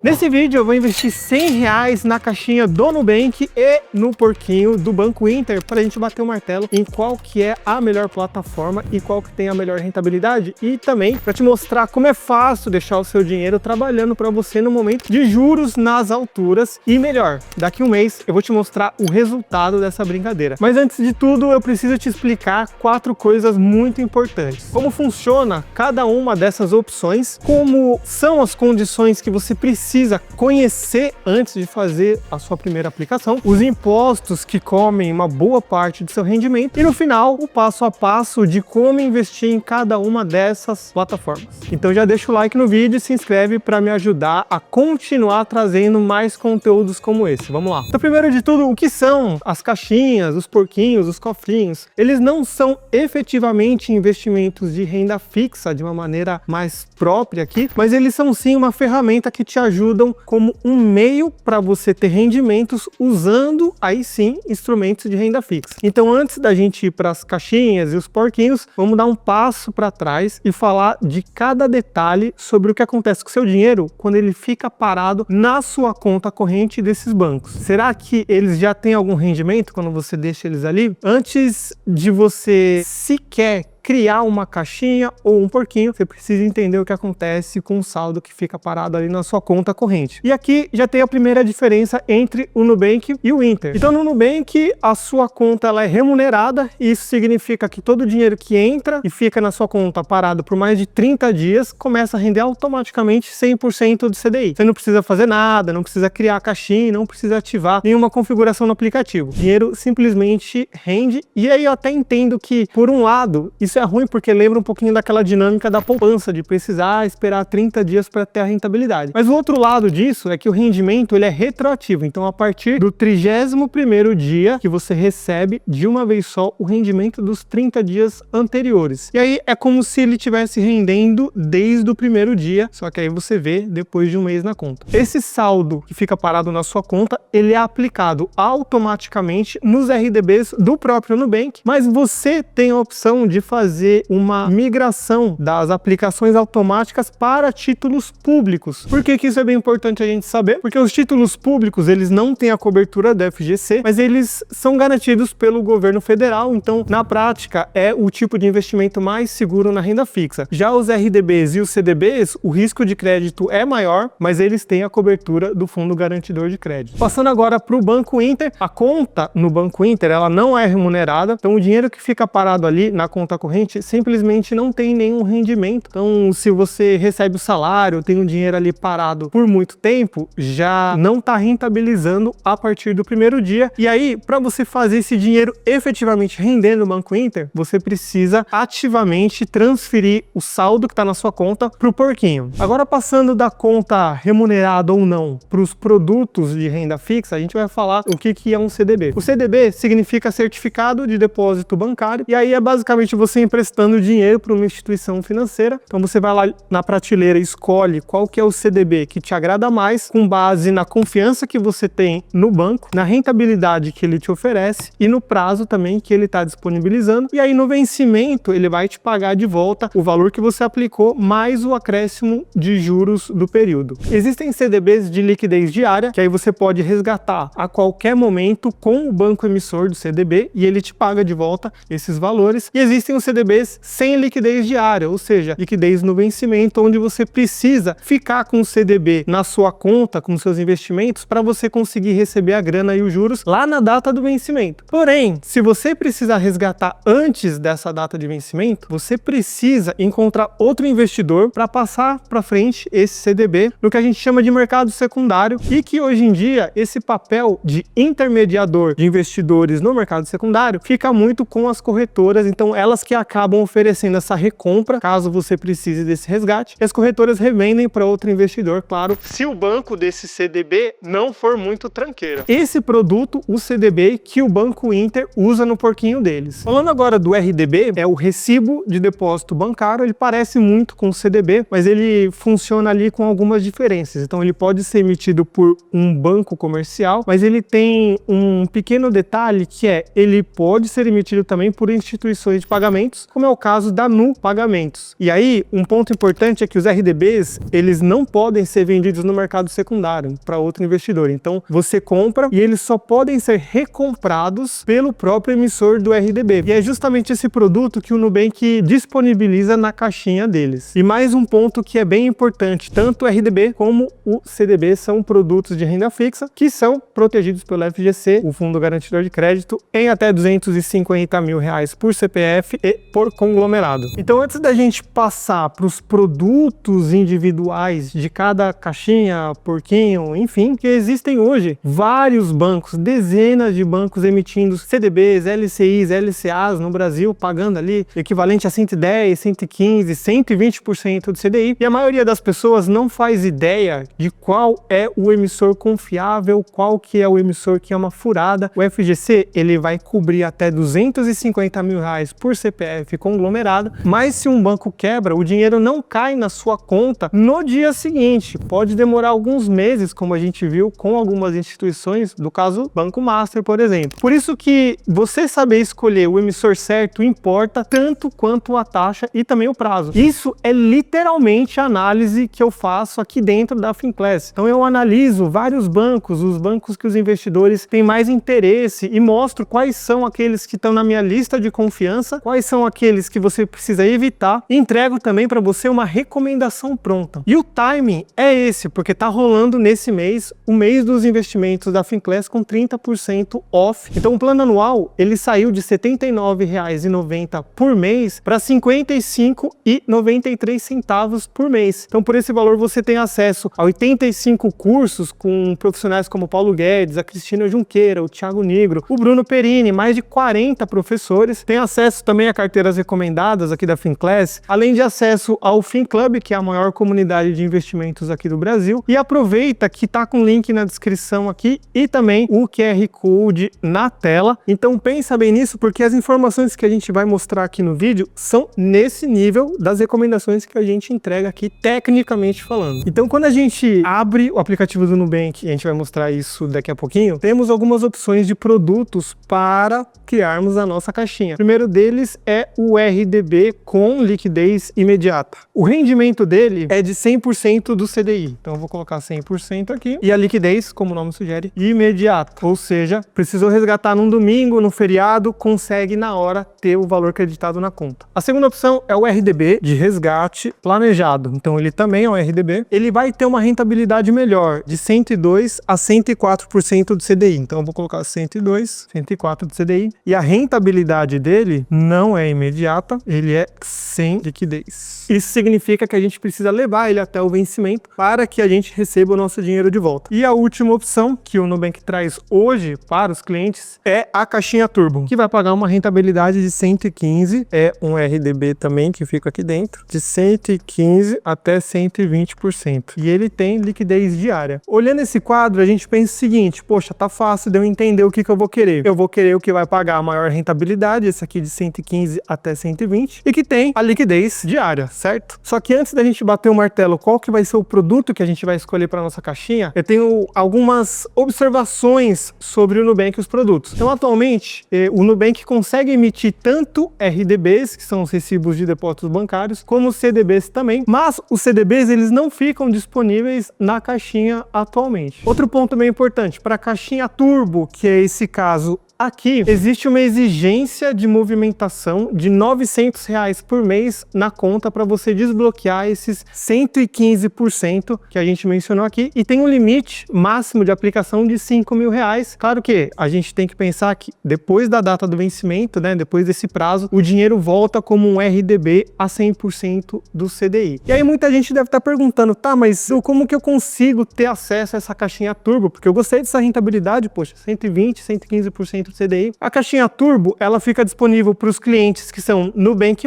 Nesse vídeo eu vou investir R$100 na caixinha do Nubank e no porquinho do Banco Inter para a gente bater o martelo em qual que é a melhor plataforma e qual que tem a melhor rentabilidade, e também para te mostrar como é fácil deixar o seu dinheiro trabalhando para você no momento de juros nas alturas. E melhor, daqui a um mês eu vou te mostrar o resultado dessa brincadeira. Mas antes de tudo eu preciso te explicar 4 coisas muito importantes: como funciona cada uma dessas opções, como são as condições que você precisa conhecer antes de fazer a sua primeira aplicação, os impostos que comem uma boa parte do seu rendimento, e no final o passo a passo de como investir em cada uma dessas plataformas. Então já deixa o like no vídeo e se inscreve para me ajudar a continuar trazendo mais conteúdos como esse. Vamos lá. Então, primeiro de tudo, o que são as caixinhas, os porquinhos, os cofrinhos? Eles não são efetivamente investimentos de renda fixa de uma maneira mais própria aqui, mas eles são sim uma ferramenta que te ajudam como um meio para você ter rendimentos usando aí sim instrumentos de renda fixa. Então, antes da gente ir para as caixinhas e os porquinhos, vamos dar um passo para trás e falar de cada detalhe sobre o que acontece com o seu dinheiro quando ele fica parado na sua conta corrente desses bancos. Será que eles já têm algum rendimento quando você deixa eles ali? Antes de você sequer criar uma caixinha ou um porquinho, você precisa entender o que acontece com o saldo que fica parado ali na sua conta corrente. E aqui já tem a primeira diferença entre o Nubank e o Inter. Então, no Nubank, a sua conta ela é remunerada, e isso significa que todo o dinheiro que entra e fica na sua conta parado por mais de 30 dias começa a render automaticamente 100% do CDI. Você não precisa fazer nada, não precisa criar a caixinha, não precisa ativar nenhuma configuração no aplicativo. O dinheiro simplesmente rende. E aí eu até entendo que, por um lado, isso é ruim porque lembra um pouquinho daquela dinâmica da poupança, de precisar esperar 30 dias para ter a rentabilidade. Mas o outro lado disso é que o rendimento ele é retroativo. Então, a partir do 31º dia que você recebe de uma vez só o rendimento dos 30 dias anteriores. E aí é como se ele estivesse rendendo desde o primeiro dia, só que aí você vê depois de um mês na conta. Esse saldo que fica parado na sua conta, ele é aplicado automaticamente nos RDBs do próprio Nubank, mas você tem a opção de fazer uma migração das aplicações automáticas para títulos públicos. Por que isso é bem importante a gente saber? Porque os títulos públicos, eles não têm a cobertura da FGC, mas eles são garantidos pelo governo federal, então na prática é o tipo de investimento mais seguro na renda fixa. Já os RDBs e os CDBs, o risco de crédito é maior, mas eles têm a cobertura do Fundo Garantidor de Crédito. Passando agora para o Banco Inter, a conta no Banco Inter ela não é remunerada, então o dinheiro que fica parado ali na conta corrente simplesmente não tem nenhum rendimento. Então, se você recebe o salário, tem um dinheiro ali parado por muito tempo, já não está rentabilizando a partir do primeiro dia. E aí, para você fazer esse dinheiro efetivamente render no Banco Inter, você precisa ativamente transferir o saldo que está na sua conta para o porquinho. Agora, passando da conta remunerada ou não para os produtos de renda fixa, a gente vai falar o que é um CDB. O CDB significa Certificado de Depósito Bancário, e aí é basicamente você emprestando dinheiro para uma instituição financeira. Então você vai lá na prateleira e escolhe qual que é o CDB que te agrada mais, com base na confiança que você tem no banco, na rentabilidade que ele te oferece e no prazo também que ele está disponibilizando. E aí no vencimento ele vai te pagar de volta o valor que você aplicou mais o acréscimo de juros do período. Existem CDBs de liquidez diária, que aí você pode resgatar a qualquer momento com o banco emissor do CDB e ele te paga de volta esses valores. E existem os CDBs sem liquidez diária, ou seja, liquidez no vencimento, onde você precisa ficar com o CDB na sua conta, com seus investimentos, para você conseguir receber a grana e os juros lá na data do vencimento. Porém, se você precisar resgatar antes dessa data de vencimento, você precisa encontrar outro investidor para passar para frente esse CDB no que a gente chama de mercado secundário, e que hoje em dia esse papel de intermediador de investidores no mercado secundário fica muito com as corretoras. Então elas que acabam oferecendo essa recompra, caso você precise desse resgate, e as corretoras revendem para outro investidor, claro, se o banco desse CDB não for muito tranqueira. Esse produto, o CDB, que o Banco Inter usa no porquinho deles. Falando agora do RDB, é o Recibo de Depósito Bancário. Ele parece muito com o CDB, mas ele funciona ali com algumas diferenças. Então ele pode ser emitido por um banco comercial, mas ele tem um pequeno detalhe, que é ele pode ser emitido também por instituições de pagamento, pagamentos, como é o caso da Nu Pagamentos. E aí, um ponto importante é que os RDBs, eles não podem ser vendidos no mercado secundário para outro investidor. Então, você compra e eles só podem ser recomprados pelo próprio emissor do RDB. E é justamente esse produto que o Nubank disponibiliza na caixinha deles. E mais um ponto que é bem importante, tanto o RDB como o CDB são produtos de renda fixa que são protegidos pelo FGC, o Fundo Garantidor de Crédito, em até R$250 mil por CPF e por conglomerado. Então, antes da gente passar para os produtos individuais de cada caixinha, porquinho, enfim, que existem hoje vários bancos, dezenas de bancos emitindo CDBs, LCIs, LCAs no Brasil, pagando ali equivalente a 110, 115, 120% do CDI, e a maioria das pessoas não faz ideia de qual é o emissor confiável, qual que é o emissor que é uma furada. O FGC, ele vai cobrir até R$250 mil por CPF conglomerado, mas se um banco quebra, o dinheiro não cai na sua conta no dia seguinte. Pode demorar alguns meses, como a gente viu com algumas instituições, do caso Banco Master, por exemplo. Por isso que você saber escolher o emissor certo importa tanto quanto a taxa e também o prazo. Isso é literalmente a análise que eu faço aqui dentro da Finclass. Então eu analiso vários bancos, os bancos que os investidores têm mais interesse, e mostro quais são aqueles que estão na minha lista de confiança, quais são aqueles que você precisa evitar, e entrego também para você uma recomendação pronta. E o timing é esse, porque tá rolando nesse mês, o mês dos investimentos da Finclass com 30% off. Então o plano anual, ele saiu de R$ 79,90 por mês para R$ 55,93 por mês. Então por esse valor você tem acesso a 85 cursos com profissionais como Paulo Guedes, a Cristina Junqueira, o Thiago Nigro, o Bruno Perini, mais de 40 professores. Tem acesso também a carteiras recomendadas aqui da Finclass, além de acesso ao FinClub, que é a maior comunidade de investimentos aqui do Brasil. E aproveita que tá com o link na descrição aqui e também o QR Code na tela. Então pensa bem nisso, porque as informações que a gente vai mostrar aqui no vídeo são nesse nível das recomendações que a gente entrega aqui, tecnicamente falando. Então quando a gente abre o aplicativo do Nubank, e a gente vai mostrar isso daqui a pouquinho, temos algumas opções de produtos para criarmos a nossa caixinha. O primeiro deles é o RDB com liquidez imediata. O rendimento dele é de 100% do CDI. Então eu vou colocar 100% aqui. E a liquidez, como o nome sugere, imediata. Ou seja, precisou resgatar num domingo, no feriado, consegue na hora ter o valor creditado na conta. A segunda opção é o RDB de resgate planejado. Então ele também é um RDB. Ele vai ter uma rentabilidade melhor, de 102 a 104% do CDI. Então eu vou colocar 102, 104 do CDI. E a rentabilidade dele não é imediata, ele é sem liquidez. Isso significa que a gente precisa levar ele até o vencimento para que a gente receba o nosso dinheiro de volta. E a última opção que o Nubank traz hoje para os clientes é a caixinha Turbo, que vai pagar uma rentabilidade de 115, é um RDB também que fica aqui dentro, de 115 até 120%. E ele tem liquidez diária. Olhando esse quadro, a gente pensa o seguinte: poxa, tá fácil de eu entender o que eu vou querer. Eu vou querer o que vai pagar a maior rentabilidade, esse aqui de 115 até 120, e que tem a liquidez diária, certo? Só que antes da gente bater o martelo, qual que vai ser o produto que a gente vai escolher para nossa caixinha, eu tenho algumas observações sobre o Nubank e os produtos. Então, atualmente, o Nubank consegue emitir tanto RDBs, que são os recibos de depósitos bancários, como CDBs também, mas os CDBs, eles não ficam disponíveis na caixinha atualmente. Outro ponto bem importante, para a caixinha Turbo, que é esse caso aqui, existe uma exigência de movimentação de R$ 900 por mês na conta para você desbloquear esses 115% que a gente mencionou aqui, e tem um limite máximo de aplicação de R$ 5 mil. Claro que a gente tem que pensar que depois da data do vencimento, né, depois desse prazo, o dinheiro volta como um RDB a 100% do CDI. E aí muita gente deve estar perguntando, tá, mas como que eu consigo ter acesso a essa caixinha Turbo? Porque eu gostei dessa rentabilidade, poxa, 120, 115% do CDI. A caixinha Turbo, ela fica disponível para os clientes que são Nubank+,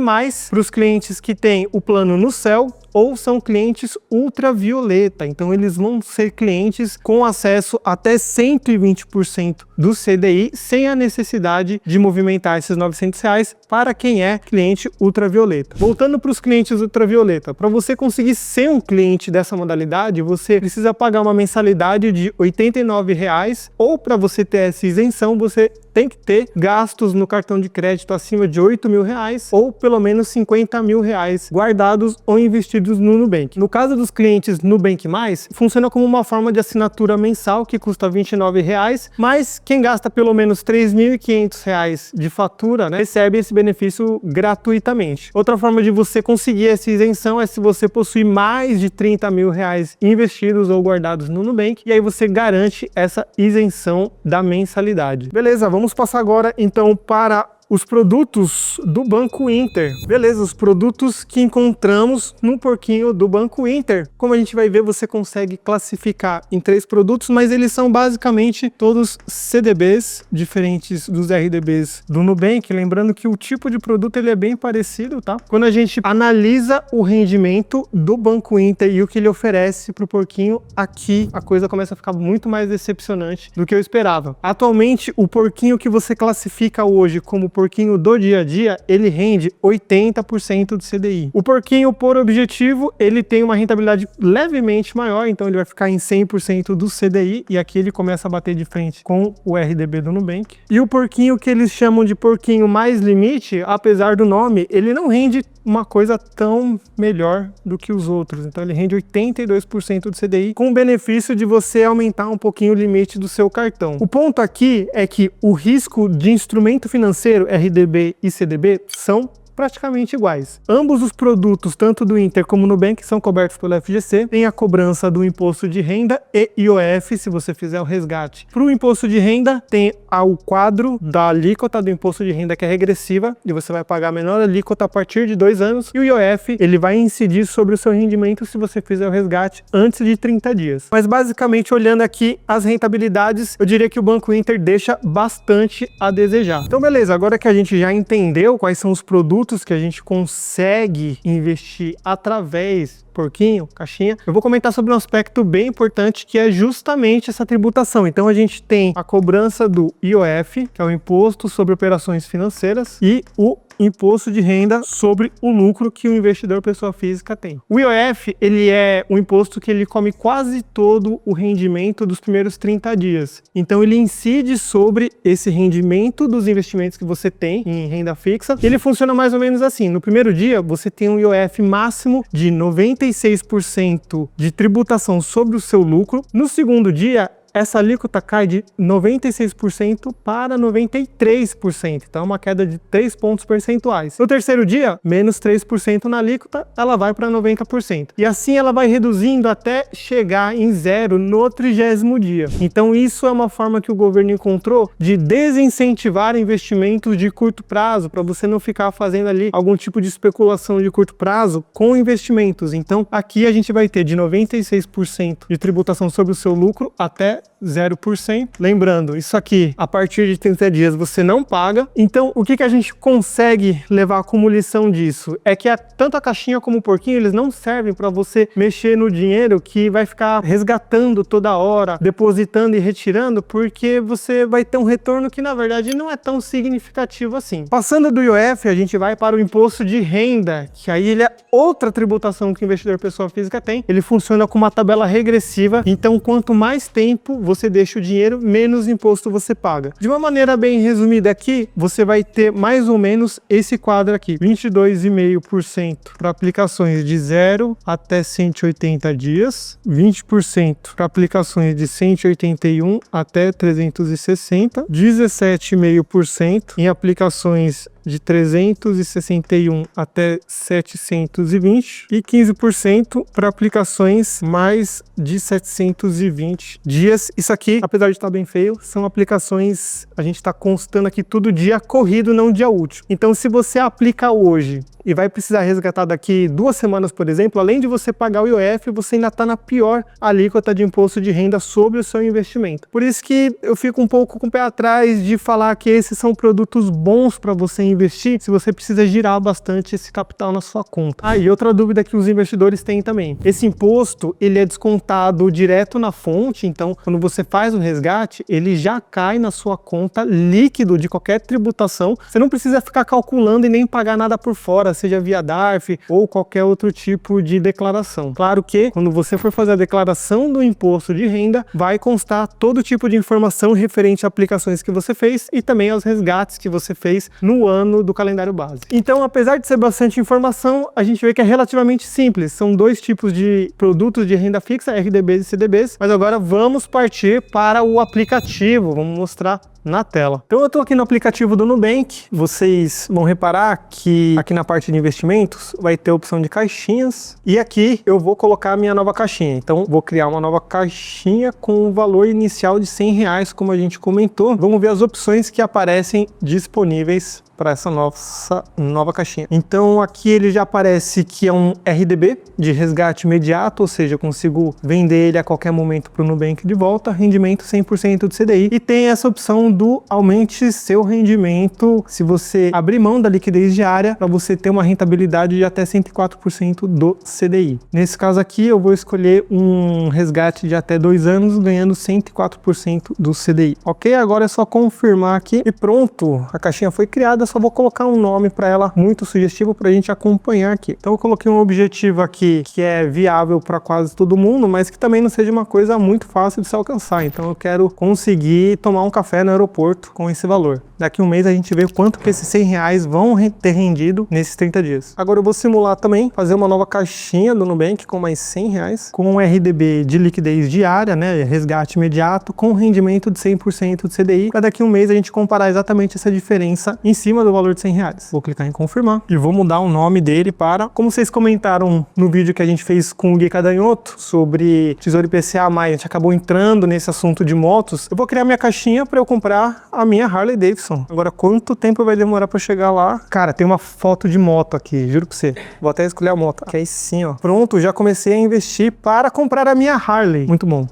para os clientes que têm o plano no Cell, ou são clientes ultravioleta. Então eles vão ser clientes com acesso até 120% do CDI, sem a necessidade de movimentar esses R$ 900 para quem é cliente ultravioleta. Voltando para os clientes ultravioleta, para você conseguir ser um cliente dessa modalidade, você precisa pagar uma mensalidade de R$ 89, ou para você ter essa isenção, você tem que ter gastos no cartão de crédito acima de R$ 8.000 ou pelo menos R$ 50.000 guardados ou investidos no Nubank. No caso dos clientes Nubank+, funciona como uma forma de assinatura mensal que custa R$ 29, mas quem gasta pelo menos R$ 3.500 de fatura, né, recebe esse benefício gratuitamente. Outra forma de você conseguir essa isenção é se você possui mais de R$ 30.000 investidos ou guardados no Nubank, e aí você garante essa isenção da mensalidade. Beleza, vamos passar agora então para os produtos do Banco Inter. Beleza, os produtos que encontramos no porquinho do Banco Inter. Como a gente vai ver, você consegue classificar em 3 produtos, mas eles são basicamente todos CDBs, diferentes dos RDBs do Nubank. Lembrando que o tipo de produto ele é bem parecido, tá? Quando a gente analisa o rendimento do Banco Inter e o que ele oferece para o porquinho, aqui a coisa começa a ficar muito mais decepcionante do que eu esperava. Atualmente, o porquinho que você classifica hoje como porquinho do dia a dia, ele rende 80% do CDI. O porquinho por objetivo, ele tem uma rentabilidade levemente maior, então ele vai ficar em 100% do CDI, e aqui ele começa a bater de frente com o RDB do Nubank. E o porquinho que eles chamam de porquinho mais limite, apesar do nome, ele não rende uma coisa tão melhor do que os outros. Então ele rende 82% do CDI, com o benefício de você aumentar um pouquinho o limite do seu cartão. O ponto aqui é que o risco de instrumento financeiro, RDB e CDB, são praticamente iguais. Ambos os produtos, tanto do Inter como no Nubank, são cobertos pelo FGC. Tem a cobrança do imposto de renda e IOF, se você fizer o resgate. Para o imposto de renda, tem o quadro da alíquota do imposto de renda, que é regressiva, e você vai pagar a menor alíquota a partir de 2 anos. E o IOF, ele vai incidir sobre o seu rendimento se você fizer o resgate antes de 30 dias. Mas basicamente, olhando aqui as rentabilidades, eu diria que o Banco Inter deixa bastante a desejar. Então beleza, agora que a gente já entendeu quais são os produtos que a gente consegue investir através porquinho, caixinha, eu vou comentar sobre um aspecto bem importante, que é justamente essa tributação. Então a gente tem a cobrança do IOF, que é o Imposto sobre Operações Financeiras, e o imposto de renda sobre o lucro que o investidor pessoa física tem. O IOF, ele é um imposto que ele come quase todo o rendimento dos primeiros 30 dias. Então ele incide sobre esse rendimento dos investimentos que você tem em renda fixa. Ele funciona mais ou menos assim: no primeiro dia você tem um IOF máximo de 96% de tributação sobre o seu lucro. No segundo dia, essa alíquota cai de 96% para 93%, então é uma queda de 3 pontos percentuais. No terceiro dia, menos 3% na alíquota, ela vai para 90%. E assim ela vai reduzindo até chegar em zero no 30º dia. Então isso é uma forma que o governo encontrou de desincentivar investimentos de curto prazo, para você não ficar fazendo ali algum tipo de especulação de curto prazo com investimentos. Então aqui a gente vai ter de 96% de tributação sobre o seu lucro até 0%. Lembrando, isso aqui, a partir de 30 dias, você não paga. Então, o que a gente consegue levar como lição disso? É que tanto a caixinha como o porquinho, eles não servem para você mexer no dinheiro que vai ficar resgatando toda hora, depositando e retirando, porque você vai ter um retorno que, na verdade, não é tão significativo assim. Passando do IOF, a gente vai para o imposto de renda, que aí ele é outra tributação que o investidor pessoa física tem. Ele funciona com uma tabela regressiva, então quanto mais tempo você deixa o dinheiro, menos imposto você paga. De uma maneira bem resumida aqui, você vai ter mais ou menos esse quadro aqui: 22,5% para aplicações de 0 até 180 dias, 20% para aplicações de 181 até 360, 17,5% em aplicações de 361 até 720 e 15% para aplicações mais de 720 dias. Isso aqui, apesar de estar bem feio, são aplicações, a gente está constando aqui tudo dia corrido, não dia útil. Então se você aplica hoje e vai precisar resgatar daqui 2 semanas, por exemplo, além de você pagar o IOF, você ainda está na pior alíquota de imposto de renda sobre o seu investimento. Por isso que eu fico um pouco com o pé atrás de falar que esses são produtos bons para você investir, se você precisa girar bastante esse capital na sua conta. E outra dúvida que os investidores têm também: esse imposto, ele é descontado direto na fonte, então quando você faz o resgate, ele já cai na sua conta líquido de qualquer tributação. Você não precisa ficar calculando e nem pagar nada por fora. fora, seja via DARF ou qualquer outro tipo de declaração. Claro que quando você for fazer a declaração do imposto de renda, vai constar todo tipo de informação referente a aplicações que você fez e também aos resgates que você fez no ano do calendário base. Então, apesar de ser bastante informação, a gente vê que é relativamente simples. São dois tipos de produtos de renda fixa, RDBs e CDBs, mas agora vamos partir para o aplicativo. Vamos mostrar na tela. Então eu estou aqui no aplicativo do Nubank. Vocês vão reparar que aqui na parte de investimentos vai ter a opção de caixinhas e aqui eu vou colocar a minha nova caixinha. Então vou criar uma nova caixinha com o valor inicial de R$100, como a gente comentou. Vamos ver as opções que aparecem disponíveis para essa nossa nova caixinha. Então aqui ele já aparece que é um RDB de resgate imediato, ou seja, eu consigo vender ele a qualquer momento para o Nubank de volta, rendimento 100% do CDI, e tem essa opção do aumente seu rendimento se você abrir mão da liquidez diária para você ter uma rentabilidade de até 104% do CDI. Nesse caso aqui eu vou escolher um resgate de até 2 anos ganhando 104% do CDI. Ok? Agora é só confirmar aqui e pronto, a caixinha foi criada. Só vou colocar um nome para ela muito sugestivo para a gente acompanhar aqui. Então eu coloquei um objetivo aqui que é viável para quase todo mundo, mas que também não seja uma coisa muito fácil de se alcançar. Então eu quero conseguir tomar um café no aeroporto com esse valor. Daqui um mês a gente vê quanto que esses R$100 vão ter rendido nesses 30 dias. Agora eu vou simular também, fazer uma nova caixinha do Nubank com mais R$100, com um RDB de liquidez diária, né, resgate imediato, com rendimento de 100% do CDI, para daqui um mês a gente comparar exatamente essa diferença em cima do valor de R$100. Vou clicar em confirmar e vou mudar o nome dele para, como vocês comentaram no vídeo que a gente fez com o Gui Cadanhoto sobre Tesouro IPCA+, a gente acabou entrando nesse assunto de motos, eu vou criar minha caixinha para eu comprar a minha Harley Davidson. Agora, quanto tempo vai demorar para chegar lá? Cara, tem uma foto de moto aqui, juro pra você. Vou até escolher a moto, que aí sim, ó. Pronto, já comecei a investir para comprar a minha Harley. Muito bom,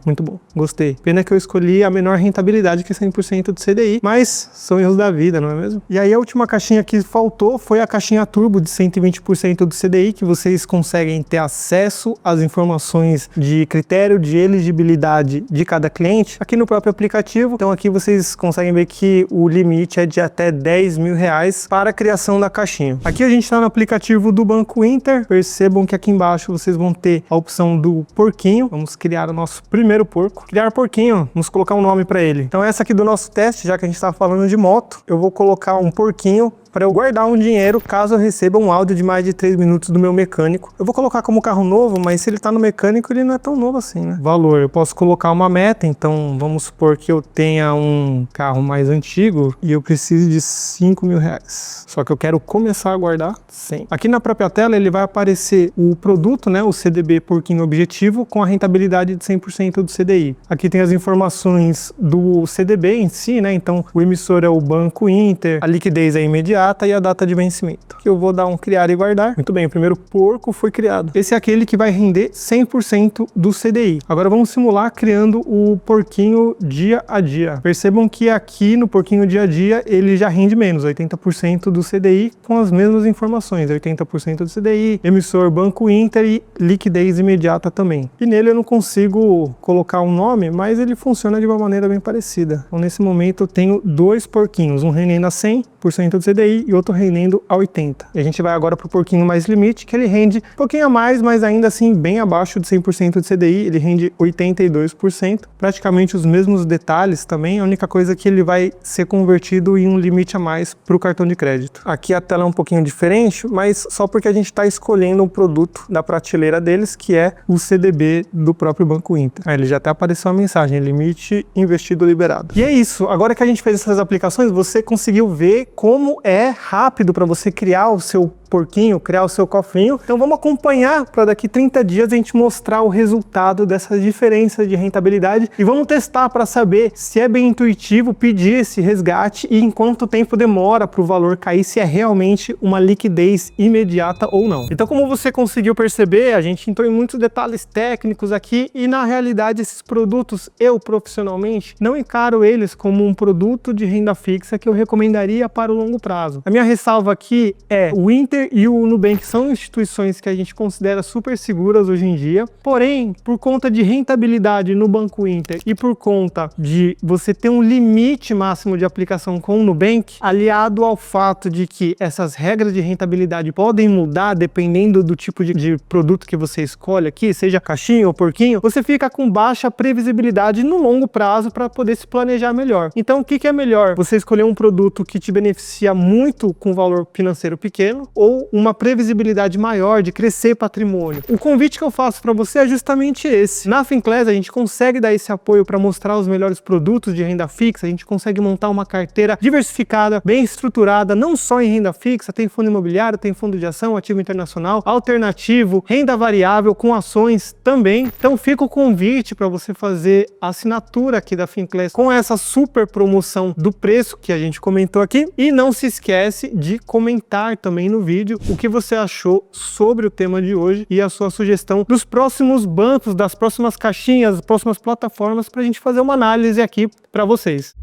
gostei. Pena que eu escolhi a menor rentabilidade, que é 100% do CDI, mas são erros da vida, não é mesmo? E aí a última caixinha que faltou foi a caixinha turbo de 120% do CDI, que vocês conseguem ter acesso às informações de critério de elegibilidade de cada cliente aqui no próprio aplicativo. Então aqui vocês conseguem ver que o limite é de até R$10.000 para a criação da caixinha. Aqui a gente está no aplicativo do Banco Inter. Percebam que aqui embaixo vocês vão ter a opção do porquinho. Vamos criar o nosso primeiro porco. Criar porquinho, vamos colocar um nome para ele. Então essa aqui do nosso teste, já que a gente está falando de moto, eu vou colocar um porquinho para eu guardar um dinheiro caso eu receba um áudio de mais de 3 minutos do meu mecânico. Eu vou colocar como carro novo, mas se ele está no mecânico, ele não é tão novo assim, né? Valor, eu posso colocar uma meta, então vamos supor que eu tenha um carro mais antigo e eu preciso de R$5.000. Só que eu quero começar a guardar 100. Aqui na própria tela ele vai aparecer o produto, né? O CDB porquinho objetivo com a rentabilidade de 100% do CDI. Aqui tem as informações do CDB em si, né? Então o emissor é o Banco Inter, a liquidez é imediata e a data de vencimento. Que eu vou dar um criar e guardar. Muito bem, o primeiro porco foi criado. Esse é aquele que vai render 100% do CDI. Agora vamos simular criando o porquinho dia a dia. Percebam que aqui no porquinho dia a dia ele já rende menos, 80% do CDI com as mesmas informações, 80% do CDI, emissor Banco Inter e liquidez imediata também. E nele eu não consigo colocar um nome, mas ele funciona de uma maneira bem parecida. Então nesse momento eu tenho 2 porquinhos, um rendendo a 100% do CDI e outro rendendo a 80%. E a gente vai agora para o porquinho mais limite, que ele rende um pouquinho a mais, mas ainda assim bem abaixo de 100% de CDI, ele rende 82%, praticamente os mesmos detalhes também, a única coisa é que ele vai ser convertido em um limite a mais para o cartão de crédito. Aqui a tela é um pouquinho diferente, mas só porque a gente está escolhendo um produto da prateleira deles, que é o CDB do próprio Banco Inter. Aí ele já até apareceu a mensagem, limite investido liberado. E é isso, agora que a gente fez essas aplicações, você conseguiu ver como é rápido para você criar o seu porquinho, criar o seu cofrinho. Então vamos acompanhar para daqui 30 dias a gente mostrar o resultado dessa diferença de rentabilidade e vamos testar para saber se é bem intuitivo pedir esse resgate e em quanto tempo demora para o valor cair, se é realmente uma liquidez imediata ou não. Então, como você conseguiu perceber, a gente entrou em muitos detalhes técnicos aqui e na realidade esses produtos, eu profissionalmente não encaro eles como um produto de renda fixa que eu recomendaria para o longo prazo. A minha ressalva aqui é o Inter Inter e o Nubank são instituições que a gente considera super seguras hoje em dia, porém, por conta de rentabilidade no Banco Inter e por conta de você ter um limite máximo de aplicação com o Nubank, aliado ao fato de que essas regras de rentabilidade podem mudar dependendo do tipo de produto que você escolhe aqui, seja caixinha ou porquinho, você fica com baixa previsibilidade no longo prazo para poder se planejar melhor. Então, o que é melhor? Você escolher um produto que te beneficia muito com valor financeiro pequeno ou uma previsibilidade maior de crescer patrimônio. O convite que eu faço para você é justamente esse. Na Finclass a gente consegue dar esse apoio para mostrar os melhores produtos de renda fixa, a gente consegue montar uma carteira diversificada, bem estruturada, não só em renda fixa, tem fundo imobiliário, tem fundo de ação, ativo internacional, alternativo, renda variável com ações também. Então fica o convite para você fazer a assinatura aqui da Finclass com essa super promoção do preço que a gente comentou aqui. E não se esquece de comentar também no vídeo o que você achou sobre o tema de hoje e a sua sugestão dos próximos bancos, das próximas caixinhas, das próximas plataformas para a gente fazer uma análise aqui para vocês.